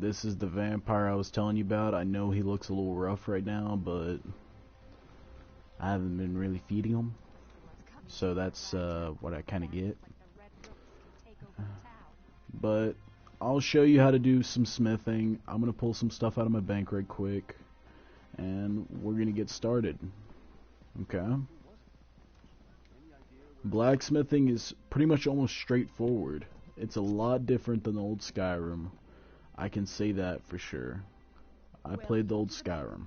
this is the vampire I was telling you about. I know he looks a little rough right now, but I haven't been really feeding him. So that's what I kind of get. But I'll show you how to do some smithing. I'm going to pull some stuff out of my bank right quick. And we're going to get started. Okay. Blacksmithing is pretty much almost straightforward. It's a lot different than the old Skyrim. I can say that for sure. I played the old Skyrim.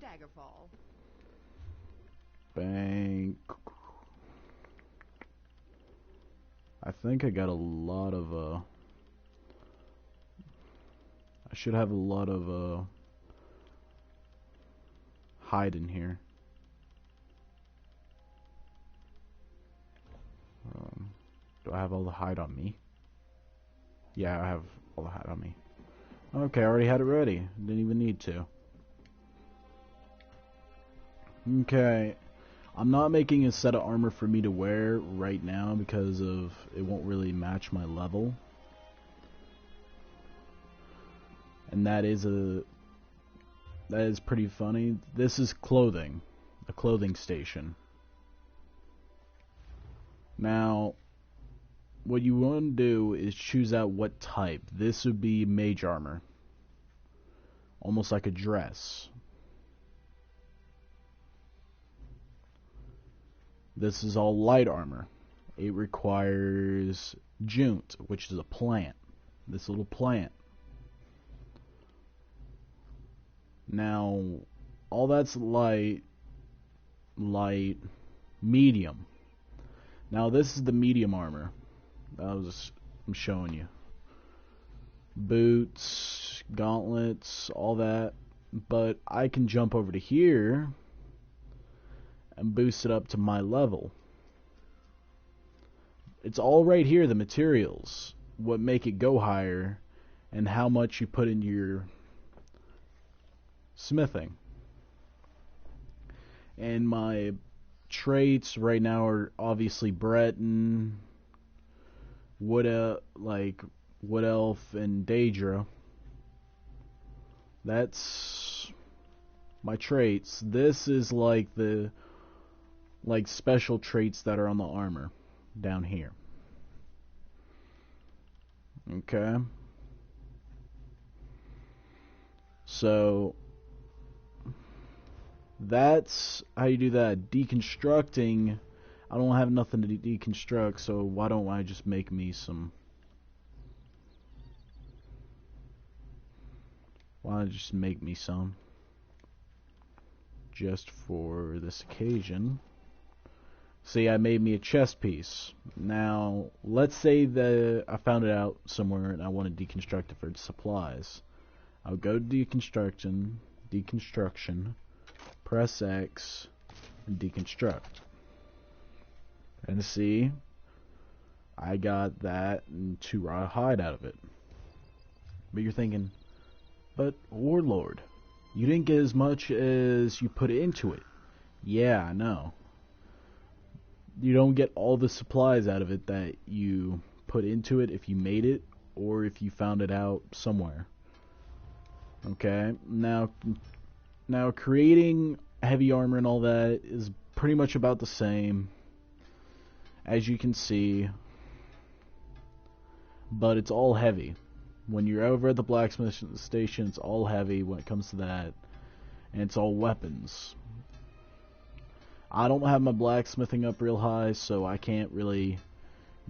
Bank. I think I got a lot of I should have a lot of hide in here. Do I have all the hide on me? Yeah, I have all the hide on me. Okay, I already had it ready. Didn't even need to. Okay. I'm not making a set of armor for me to wear right now because of it won't really match my level. And that is pretty funny. This is clothing. A clothing station. Now, what you want to do is choose out what type. This would be mage armor. Almost like a dress. This is all light armor. It requires junt, which is a plant. This little plant. Now, all that's light, medium. Now this is the medium armor. I'm showing you. Boots, gauntlets, all that. But I can jump over to here and boost it up to my level. It's all right here, the materials. What make it go higher and how much you put in your smithing. And my traits right now are obviously Breton, Wood Elf, and Daedra. That's my traits. This is like the special traits that are on the armor down here. Okay. So that's how you do that. Deconstructing, I don't have nothing to deconstruct, so why don't I just make me some? Why don't I just make me some? Just for this occasion. See, I made me a chest piece. Now, let's say that I found it out somewhere and I want to deconstruct it for supplies. I'll go to deconstruction, press X, and deconstruct. And see, I got that and 2 raw hide out of it. But you're thinking, but Warlord, you didn't get as much as you put into it. Yeah, I know. You don't get all the supplies out of it that you put into it if you made it or if you found it out somewhere. Okay, now creating heavy armor and all that is pretty much about the same, as you can see, but it's all heavy. When you're over at the blacksmith station, it's all heavy when it comes to that, and it's all weapons. I don't have my blacksmithing up real high, so I can't really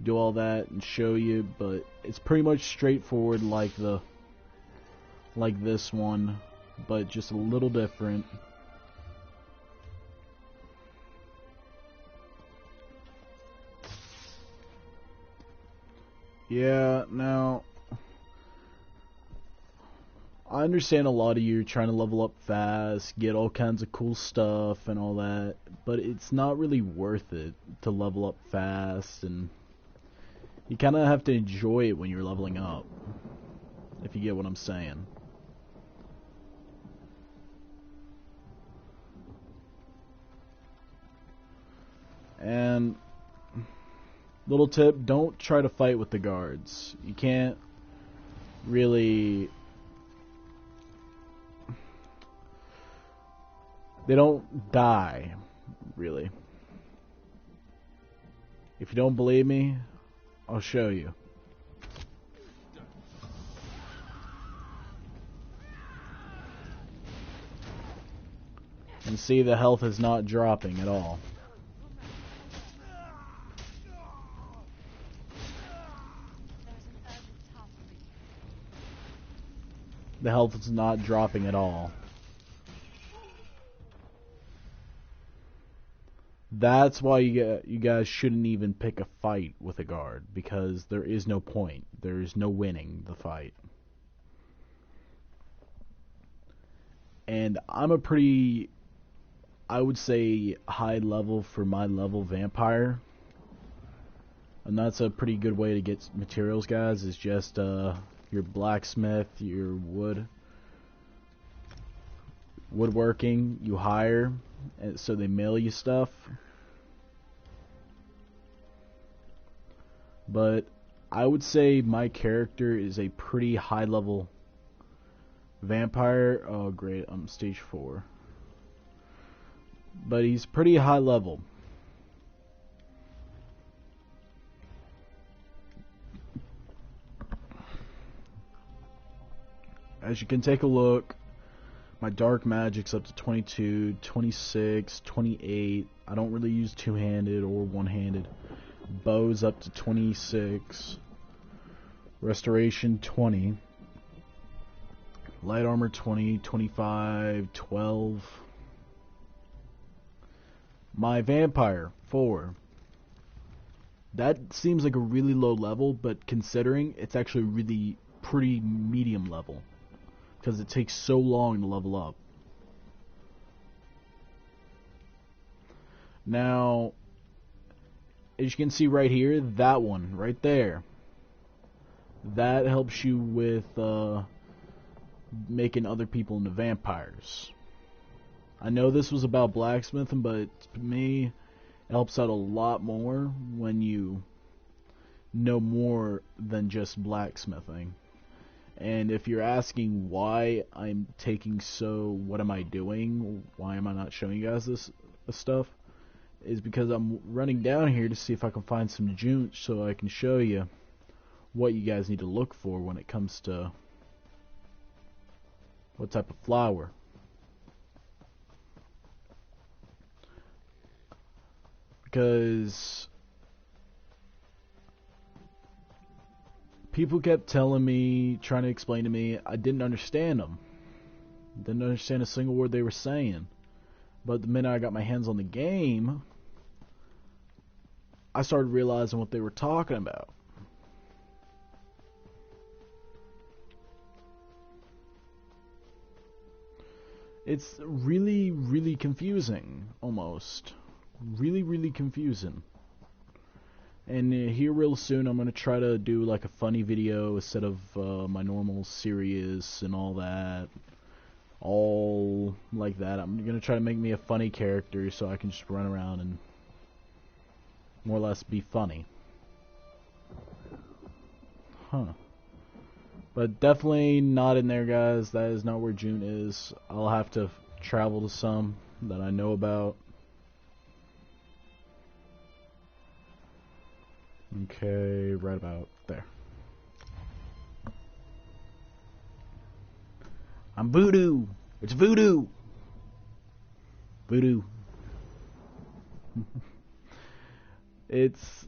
do all that and show you, but it's pretty much straightforward like this one, but just a little different. Yeah, now I understand a lot of you are trying to level up fast, get all kinds of cool stuff and all that, but it's not really worth it to level up fast, and you kind of have to enjoy it when you're leveling up, if you get what I'm saying. And little tip, don't try to fight with the guards. You can't really They don't die, really. If you don't believe me, I'll show you. And see, the health is not dropping at all. The health is not dropping at all. That's why you guys shouldn't even pick a fight with a guard, because there is no point. There is no winning the fight. And I'm a pretty, I would say, high level for my level vampire. And that's a pretty good way to get materials, guys, is just your blacksmith, your woodworking, you hire, and so they mail you stuff. But I would say my character is a pretty high level vampire. Oh great, I'm stage 4. But he's pretty high level. As you can take a look, my dark magic's up to 22, 26, 28. I don't really use two-handed or one-handed. Bow's up to 26. Restoration 20. Light armor 20, 25, 12. My vampire 4. That seems like a really low level, but considering it's actually really pretty medium level, because it takes so long to level up. Now, as you can see right here, that one right there, that helps you with making other people into vampires. I know this was about blacksmithing, but to me, it helps out a lot more when you know more than just blacksmithing. And if you're asking why I'm taking what am I doing? Why am I not showing you guys this stuff? Is because I'm running down here to see if I can find some jute so I can show you what you guys need to look for when it comes to what type of flower. Because people kept telling me, trying to explain to me, I didn't understand them. Didn't understand a single word they were saying. But the minute I got my hands on the game, I started realizing what they were talking about. It's really, really confusing, almost. Really, really confusing. And here real soon I'm going to try to do like a funny video instead of my normal serious and all that. All like that. I'm going to try to make me a funny character so I can just run around and more or less be funny. Huh. But definitely not in there, guys. That is not where June is. I'll have to travel to some that I know about. Okay, right about there. I'm voodoo. It's voodoo. Voodoo. It's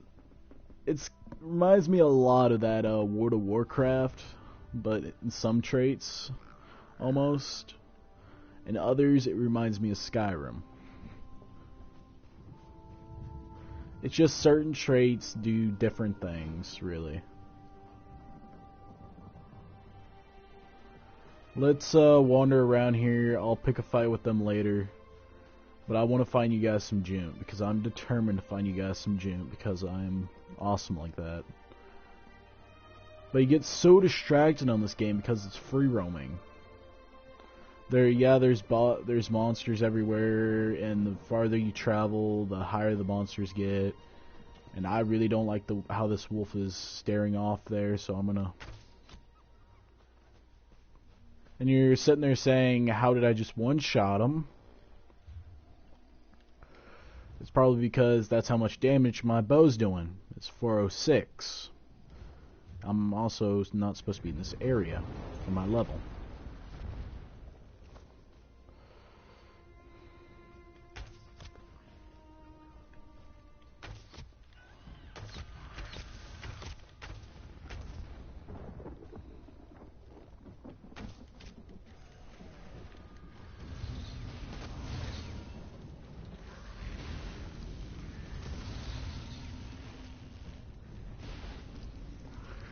reminds me a lot of that World of Warcraft, but in some traits almost. In others it reminds me of Skyrim. It's just certain traits do different things, really. Let's wander around here. I'll pick a fight with them later. But I want to find you guys some June, because I'm determined to find you guys some June, because I'm awesome like that. But you get so distracted on this game because it's free roaming. There's monsters everywhere, and the farther you travel, the higher the monsters get. And I really don't like how this wolf is staring off there, so I'm gonna... And you're sitting there saying, how did I just one-shot him? probably because that's how much damage my bow's doing. It's 406. I'm also not supposed to be in this area for my level.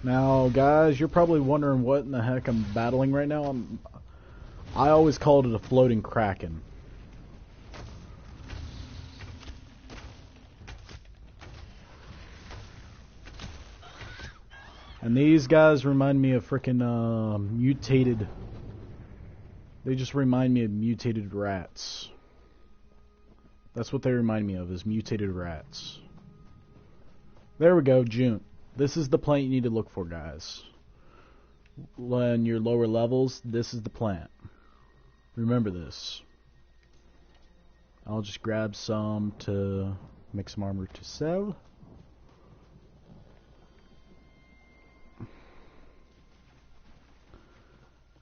Now, guys, you're probably wondering what in the heck I'm battling right now. I always called it a floating kraken. And these guys remind me of freaking mutated. They just remind me of mutated rats. That's what they remind me of, is mutated rats. There we go, June. This is the plant you need to look for, guys. On your lower levels, this is the plant. Remember this. I'll just grab some to make some armor to sell.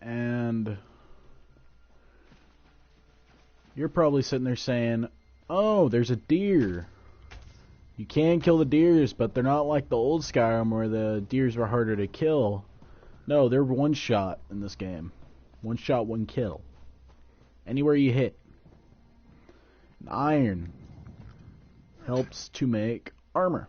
And you're probably sitting there saying, oh, there's a deer. You can kill the deers, but they're not like the old Skyrim where the deers were harder to kill. No, they're one shot in this game. One shot, one kill. Anywhere you hit. And iron helps to make armor.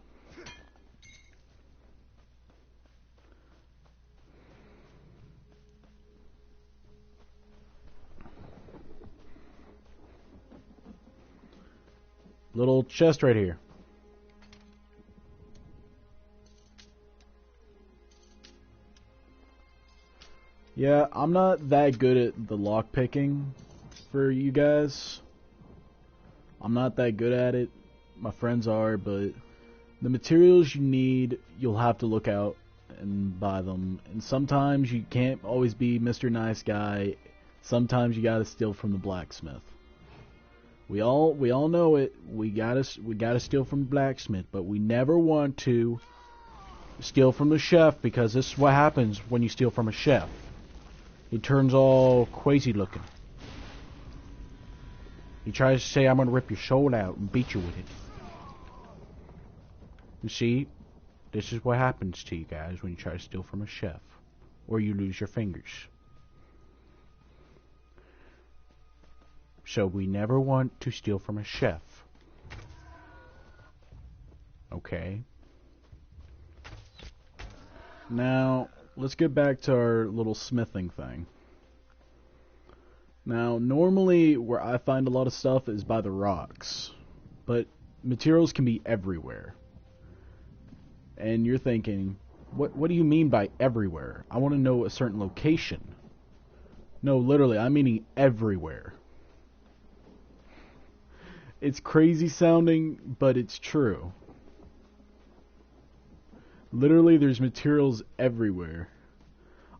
Little chest right here. Yeah, I'm not that good at the lock picking for you guys. I'm not that good at it. My friends are, but the materials you need, you'll have to look out and buy them. And sometimes you can't always be Mr. Nice Guy. Sometimes you gotta steal from the blacksmith. We all know it. We gotta steal from the blacksmith, but we never want to steal from the chef, because this is what happens when you steal from a chef. He turns all crazy looking. He tries to say, I'm gonna rip your soul out and beat you with it. You see, this is what happens to you guys when you try to steal from a chef. Or you lose your fingers. So we never want to steal from a chef. Okay. Now, let's get back to our little smithing thing. Now, normally where I find a lot of stuff is by the rocks. But materials can be everywhere. And you're thinking, what do you mean by everywhere? I want to know a certain location. No, literally, I'm meaning everywhere. It's crazy sounding, but it's true. Literally, there's materials everywhere.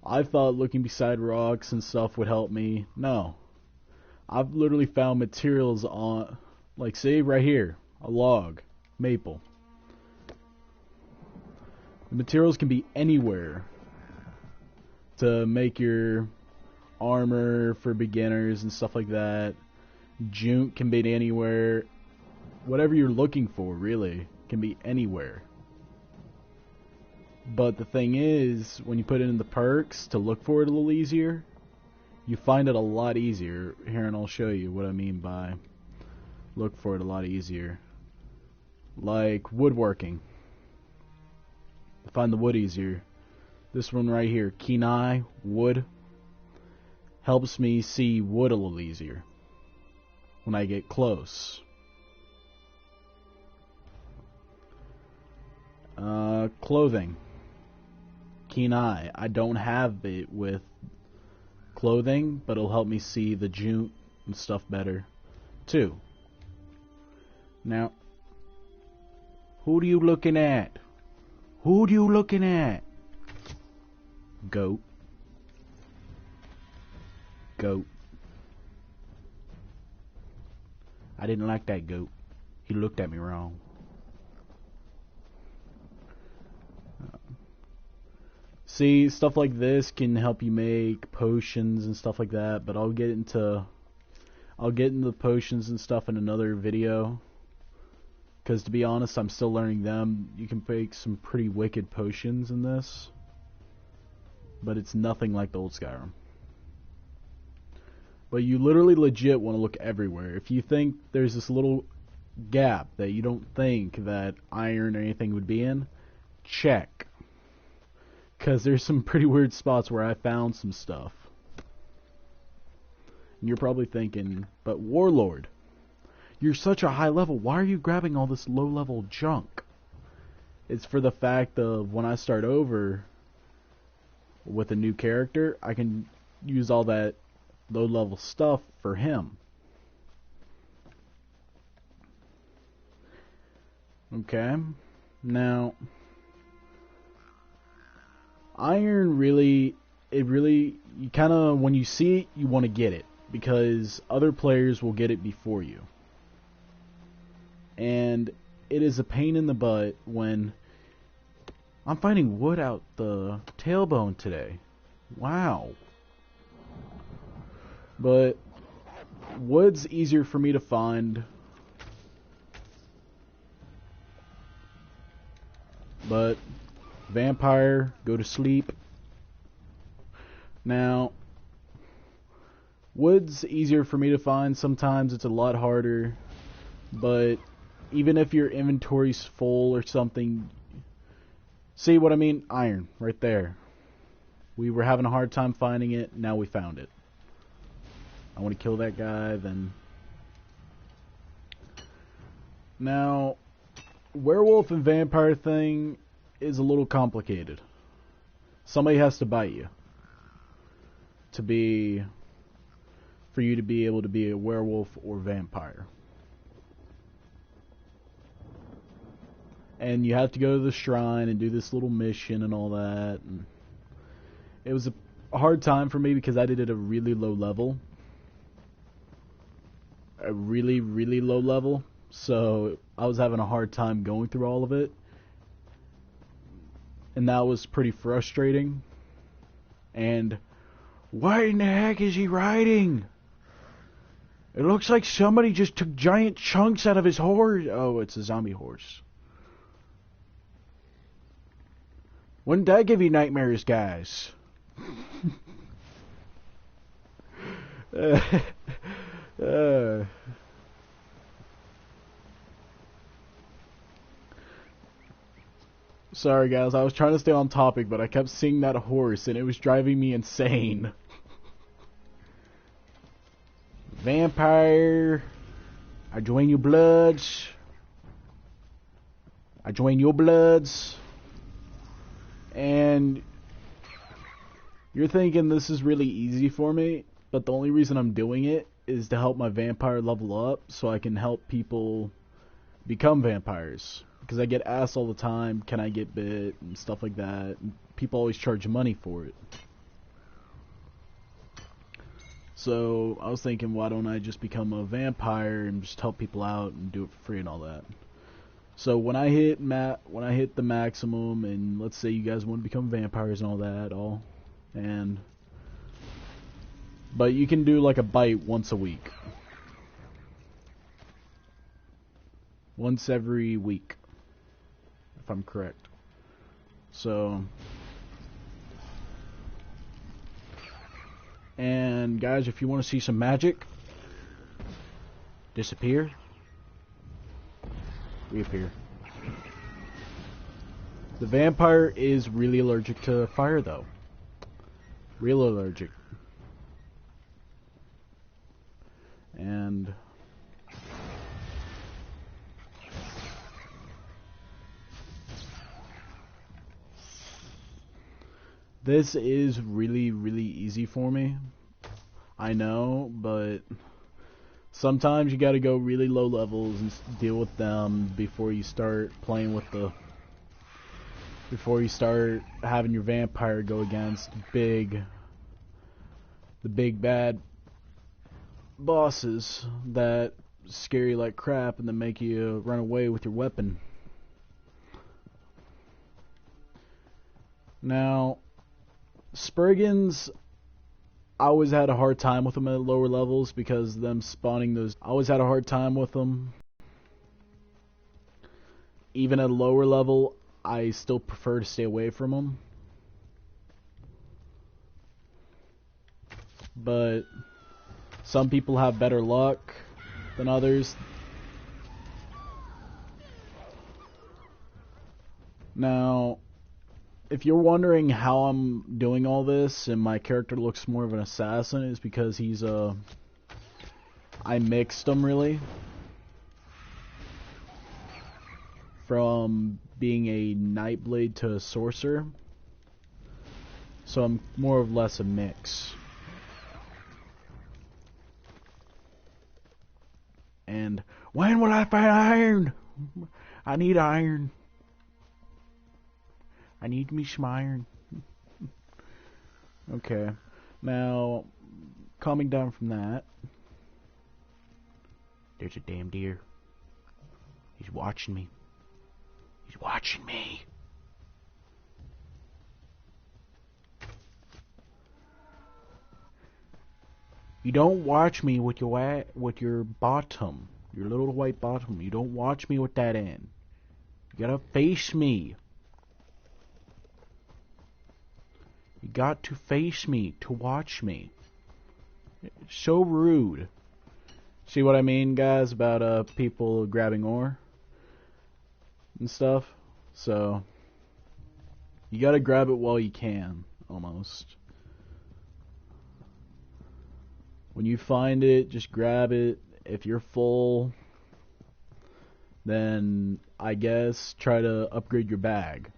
I thought looking beside rocks and stuff would help me. No. I've literally found materials on, like, say right here, a log, maple. The materials can be anywhere to make your armor for beginners and stuff like that. Jute can be anywhere. Whatever you're looking for, really, can be anywhere. But the thing is, when you put it in the perks to look for it a little easier, you find it a lot easier. Here, and I'll show you what I mean by look for it a lot easier. Like woodworking. To find the wood easier. This one right here, Kenai, wood, helps me see wood a little easier when I get close. Clothing. Kenai. I don't have it with clothing, but it'll help me see the jute and stuff better too. Now, who are you looking at? Who are you looking at? Goat. Goat. I didn't like that goat. He looked at me wrong. See, stuff like this can help you make potions and stuff like that, but I'll get into the potions and stuff in another video. Because to be honest, I'm still learning them. You can make some pretty wicked potions in this, but it's nothing like the old Skyrim. But you literally legit want to look everywhere. If you think there's this little gap that you don't think that iron or anything would be in, check. Because there's some pretty weird spots where I found some stuff. And you're probably thinking, but Warlord, you're such a high level, why are you grabbing all this low level junk? It's for the fact of when I start over with a new character, I can use all that low level stuff for him. Okay, now iron really, you kind of, when you see it, you want to get it, because other players will get it before you. And it is a pain in the butt when I'm finding wood out the tailbone today. Wow. But wood's easier for me to find. But vampire, go to sleep. Now, wood's easier for me to find. Sometimes it's a lot harder. But even if your inventory's full or something, see what I mean? Iron, right there. We were having a hard time finding it. Now we found it. I want to kill that guy, then. Now, werewolf and vampire thing is a little complicated. Somebody has to bite you for you to be able to be a werewolf or vampire. And you have to go to the shrine and do this little mission and all that. And it was a hard time for me because I did it at a really low level. A really, really low level. So I was having a hard time going through all of it. And that was pretty frustrating. And what in the heck is he riding? It looks like somebody just took giant chunks out of his horse. Oh, it's a zombie horse. Wouldn't that give you nightmares, guys? Sorry guys, I was trying to stay on topic, but I kept seeing that horse and it was driving me insane. Vampire, I join your bloods. I join your bloods. And you're thinking this is really easy for me, but the only reason I'm doing it is to help my vampire level up so I can help people become vampires. Because I get asked all the time, can I get bit and stuff like that. And people always charge money for it. So I was thinking, why don't I just become a vampire and just help people out and do it for free and all that. So when I hit the maximum, and let's say you guys want to become vampires and all that, but you can do like a bite once a week. Once every week, if I'm correct. So, and guys, if you want to see some magic, disappear, reappear. The vampire is really allergic to fire though. Real allergic. And this is really, really easy for me. I know, but sometimes you gotta go really low levels and deal with them before you start playing with before you start having your vampire go against the big bad bosses that scary like crap and then make you run away with your weapon. Now, Spurgins, I always had a hard time with them at lower levels because them spawning those. I always had a hard time with them. Even at a lower level, I still prefer to stay away from them. But some people have better luck than others. Now, if you're wondering how I'm doing all this and my character looks more of an assassin, it's because he's I mixed him really from being a Nightblade to a sorcerer, so I'm more or less a mix. And when will I find iron? I need iron. I need me some iron. Okay. Now, calming down from that. There's a damn deer. He's watching me. He's watching me. You don't watch me with your bottom, your little white bottom. You don't watch me with that in. You gotta face me. You got to face me to watch me. It's so rude. See what I mean, guys, about people grabbing ore and stuff? So you gotta grab it while you can, almost. When you find it, just grab it. If you're full, then I guess try to upgrade your bag.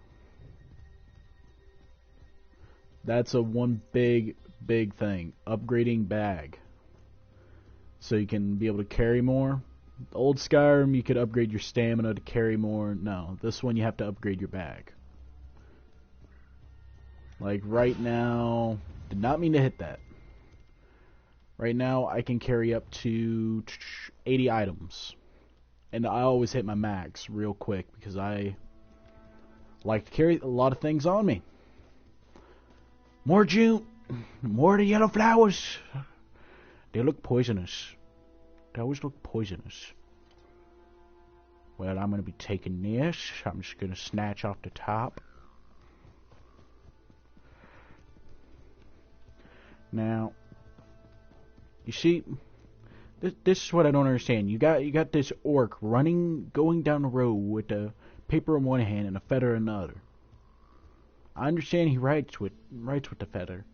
That's one big thing. Upgrading bag. So you can be able to carry more. The old Skyrim, you could upgrade your stamina to carry more. No, this one you have to upgrade your bag. Like right now, did not mean to hit that. Right now, I can carry up to 80 items. And I always hit my max real quick because I like to carry a lot of things on me. More June, more of the yellow flowers. They look poisonous. They always look poisonous. Well, I'm going to be taking this. I'm just going to snatch off the top. Now, you see, this is what I don't understand. You got this orc going down the road with a paper in one hand and a feather in the other. I understand he writes with the feather,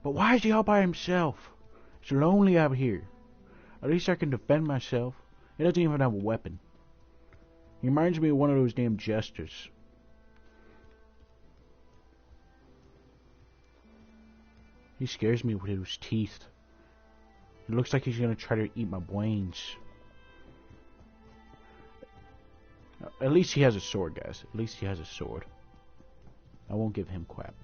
but why is he all by himself? It's lonely out here. At least I can defend myself. He doesn't even have a weapon. He reminds me of one of those damn jesters. He scares me with his teeth. It looks like he's gonna try to eat my brains. At least he has a sword, guys. At least he has a sword. I won't give him crap.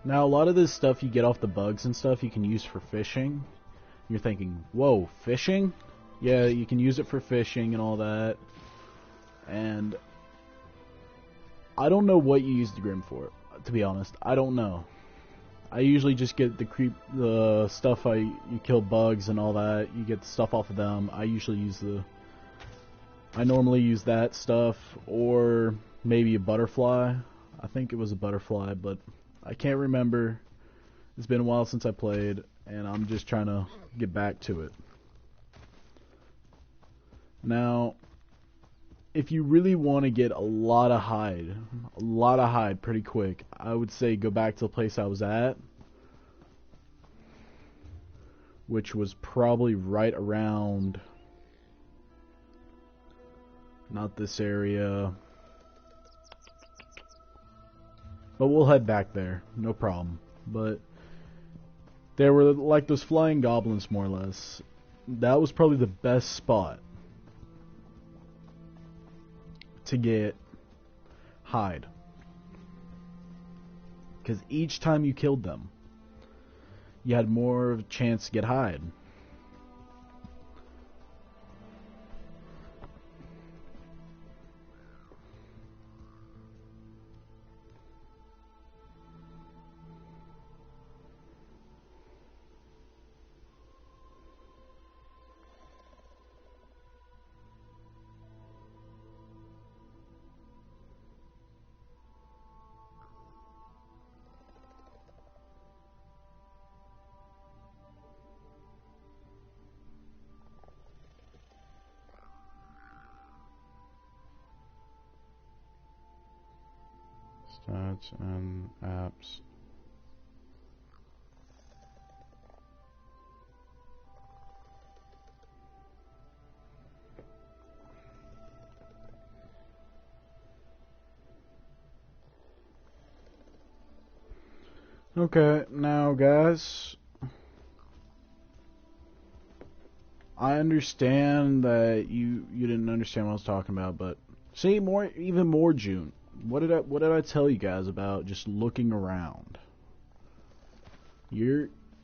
Now, a lot of this stuff you get off the bugs and stuff you can use for fishing. You're thinking, whoa, fishing? Yeah, you can use it for fishing and all that. And I don't know what you use the Grim for, to be honest. I don't know. I usually just get the stuff you kill bugs and all that. You get the stuff off of them. I normally use that stuff, or maybe a butterfly. I think it was a butterfly, but I can't remember. It's been a while since I played, and I'm just trying to get back to it. Now, if you really want to get a lot of hide pretty quick, I would say go back to the place I was at, which was probably right around, not this area, but we'll head back there, no problem. But there were like those flying goblins, more or less. That was probably the best spot to get hide, because each time you killed them, you had more of a chance to get hide. Stats and apps. Okay, now guys, I understand that you didn't understand what I was talking about, but see, even more June. What did I tell you guys about just looking around?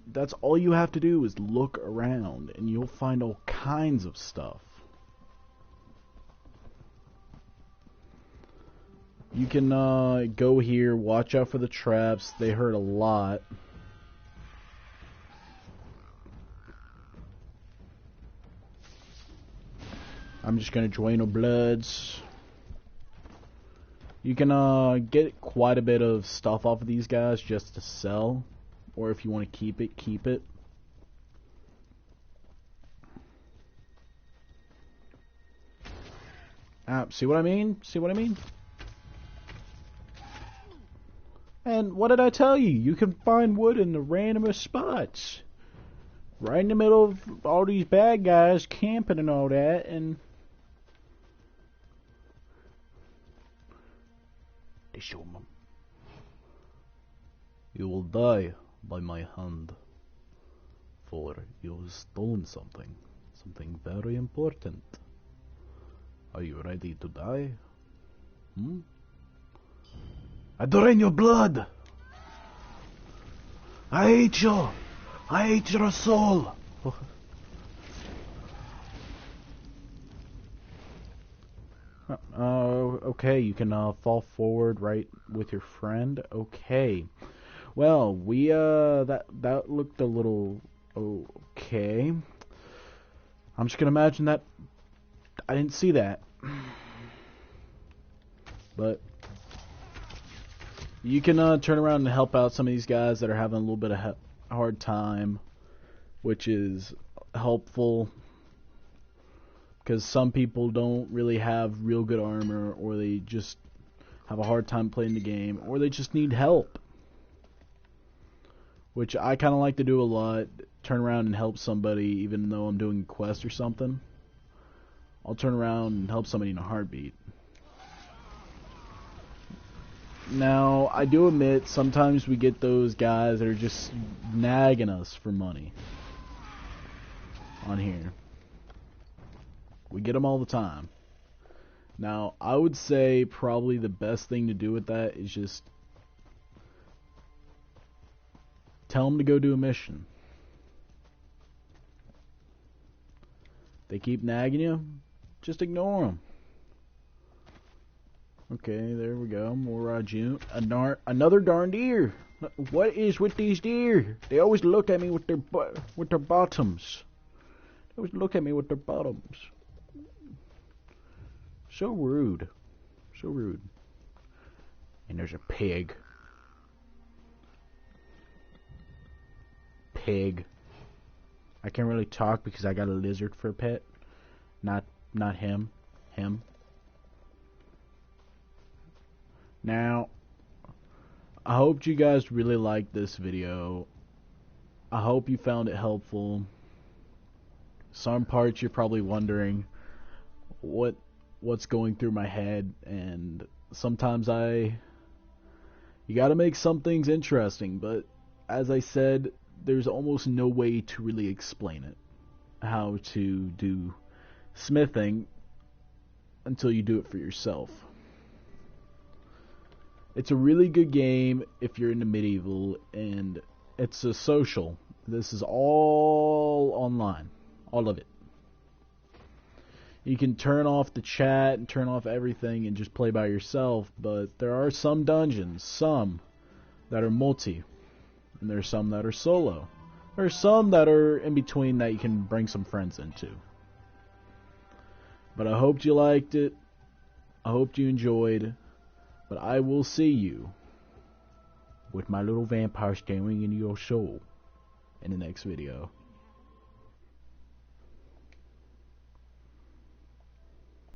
That's all you have to do is look around and you'll find all kinds of stuff. You can go here, watch out for the traps. They hurt a lot. I'm just gonna drain the bloods. You can get quite a bit of stuff off of these guys just to sell, or if you want to keep it, keep it. See what I mean? See what I mean? And what did I tell you? You can find wood in the randomest spots. Right in the middle of all these bad guys camping and all that, and they show them. You will die by my hand, for you have stolen something. Something very important. Are you ready to die? I drain your blood! I hate you! I hate your soul! Okay, you can fall forward right with your friend. Okay. Well, we that looked a little okay. I'm just gonna imagine that I didn't see that. But you can turn around and help out some of these guys that are having a little bit of hard time, which is helpful. Because some people don't really have real good armor, or they just have a hard time playing the game, or they just need help. Which I kind of like to do a lot. Turn around and help somebody, even though I'm doing a quest or something. I'll turn around and help somebody in a heartbeat. Now, I do admit, sometimes we get those guys that are just nagging us for money on here. We get them all the time. Now, I would say probably the best thing to do with that is just tell them to go do a mission. They keep nagging you, just ignore them. Okay, there we go. More June. Another darn deer. What is with these deer? They always look at me with their bottoms. They always look at me with their bottoms. So rude. So rude. And there's a pig. Pig. I can't really talk because I got a lizard for a pet. Not him. Him. Now, I hope you guys really liked this video. I hope you found it helpful. Some parts you're probably wondering what's going through my head, and sometimes you gotta make some things interesting, but as I said, there's almost no way to really explain it, how to do smithing, until you do it for yourself. It's a really good game if you're into medieval, and it's a social. This is all online. All of it. You can turn off the chat and turn off everything and just play by yourself, but there are some dungeons, some that are multi, and there's some that are solo. There's some that are in between that you can bring some friends into. But I hoped you liked it. I hoped you enjoyed. But I will see you with my little vampire staring into your soul in the next video.